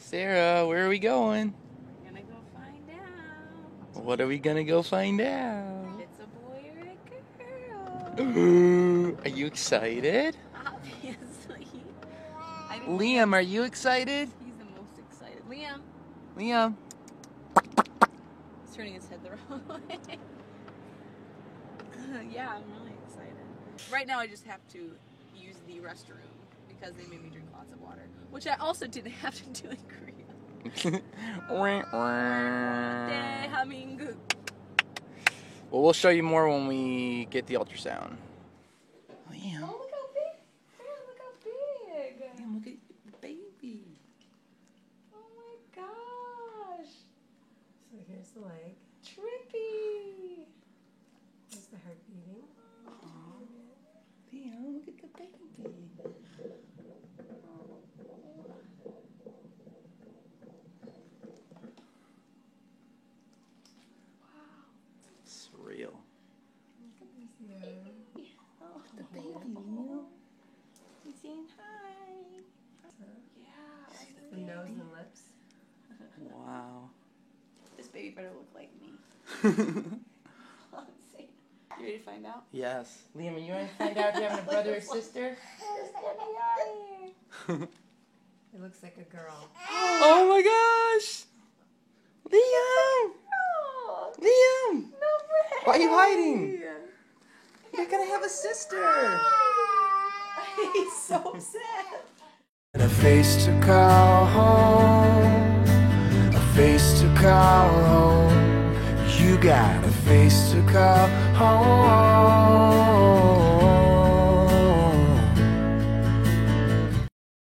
Sarah, where are we going? We're gonna go find out. What are we gonna go find out? If it's a boy or a girl. Are you excited? Obviously. Liam, are you excited? He's the most excited. Liam. Liam. He's turning his head the wrong way. Yeah, I'm really excited. Right now I just have to use the restroom because they made me drink lots of water, which I also didn't have to do in Korea. Well, we'll show you more when we get the ultrasound. Liam. Oh, look how big. Man, look how big. Liam, look at the baby. Oh my gosh. So here's the leg. Trippy. Here's the heart beating. Liam, look at the baby. Surreal. Oh, the baby. He's saying hi. Yeah. The nose and lips. Wow. This baby better look like me. You ready to find out? Yes. Liam, are you ready to find out if you have a brother or sister? Just get me out of here. It looks like a girl. Oh my gosh! Liam! Oh, Liam! no way. Why are you hiding? You're gonna have a sister! He's so sad. A face to call home, a face to call home. You got a face to call home.